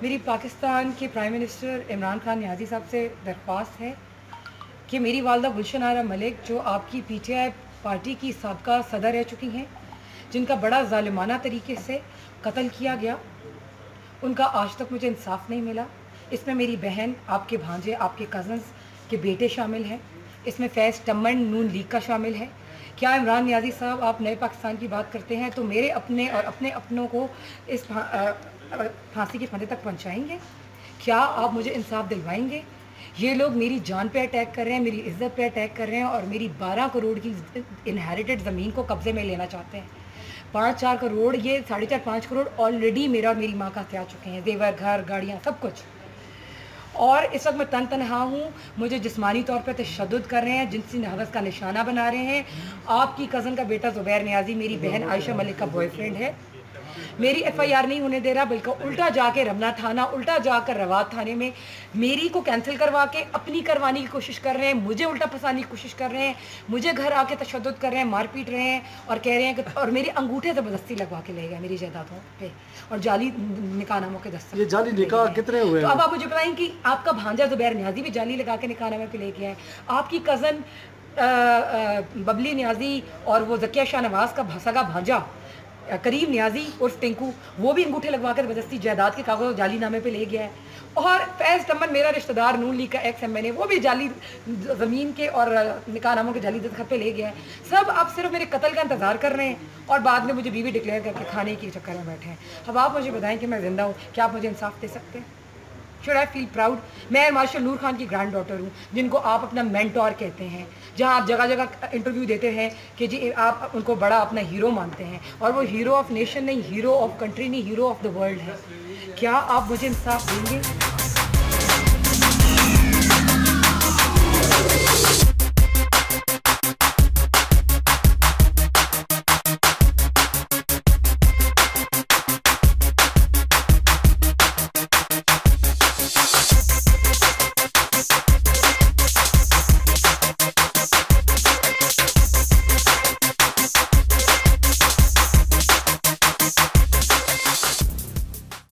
मेरी पाकिस्तान के prime minister Imran Khan Niazi साहब से दरख्वास्त है कि मेरी वालदा गुलशन आरा मलिक, जो आपकी पीटीआई पार्टी की साबका सदर रह चुकी हैं, जिनका बड़ा ज़ालिमाना तरीके से कत्ल किया गया, उनका आज तक मुझे इंसाफ नहीं मिला। इसमें मेरी बहन, आपके भांजे, आपके कज़न्स के बेटे शामिल हैं। इसमें फैज़ टम्मन नून लीग का शामिल है। क्या इमरान नियाज़ी साहब, आप नए पाकिस्तान की बात करते हैं तो मेरे अपने और अपने अपनों को इस फांसी के फंदे तक पहुंचाएंगे? क्या आप मुझे इंसाफ दिलवाएंगे? ये लोग मेरी जान पे अटैक कर रहे हैं, मेरी इज्जत पे अटैक कर रहे हैं और मेरी 12 करोड़ की इनहेरिटेड ज़मीन को कब्ज़े में लेना चाहते हैं। 5-4 करोड़, ये 4.5-5 करोड़ ऑलरेडी मेरा और मेरी माँ का हथिया चुके हैं, जेवर, घर, गाड़ियाँ, सब कुछ। और इस वक्त मैं तनहा हूँ। मुझे जिस्मानी तौर पर तशद्दुद कर रहे हैं, जिनसी हवस का निशाना बना रहे हैं। आपकी कज़न का बेटा ज़ुबैर नियाज़ी मेरी बहन आयशा मलिक का बॉयफ्रेंड है। मेरी FIR नहीं होने दे रहा, बल्कि उल्टा जाके रमना थाना, उल्टा जाकर रवात थाने में मेरी को कैंसिल करवा के अपनी करवाने की कोशिश कर रहे हैं। मुझे उल्टा फंसाने की कोशिश कर रहे हैं, मुझे घर आके तशद्दुद कर रहे हैं, मार पीट रहे हैं और कह रहे हैं कि और मेरे अंगूठे ज़बरदस्ती लगवा के ले गए मेरी जायदादों पे और जाली निकाहनामों के दस्तखत। ये जाली निकाह कितने हुए? तो अब आप मुझे बताएं कि आपका भांजा ज़ुबैर नियाज़ी भी जाली लगा के निकाहनामे पे ले गया है। आपकी कज़न बबली नियाज़ी और वो ज़किया शाहनवाज का सगा भांजा करीम नियाज़ी उर्फ टिंकू, वो भी अंगूठे लगवा कर ज़बरदस्ती जायदाद के कागज़ जाली नामे पे ले गया है। और फैज़ टम्मन मेरा रिश्तेदार नून लीग का ex-MNA, वो भी जाली ज़मीन के और निकाहनामों के जाली दस्तखत पे ले गया है। सब आप सिर्फ मेरे कत्ल का इंतज़ार कर रहे हैं और बाद में मुझे बीवी डिक्लेयर करके खाने के चक्कर में बैठे हैं। अब आप मुझे बताएं कि मैं ज़िंदा हूँ, क्या आप मुझे इंसाफ दे सकते हैं? Should I feel proud? मैं एयर मार्शल नूर खान की ग्रैंड डॉटर हूँ, जिनको आप अपना मेंटोर कहते हैं, जहाँ आप जगह जगह इंटरव्यू देते हैं कि जी आप उनको बड़ा अपना हीरो मानते हैं, और वो हीरो ऑफ नेशन नहीं, हीरो ऑफ कंट्री नहीं, हीरो ऑफ द वर्ल्ड है। क्या आप मुझे इंसाफ देंगे?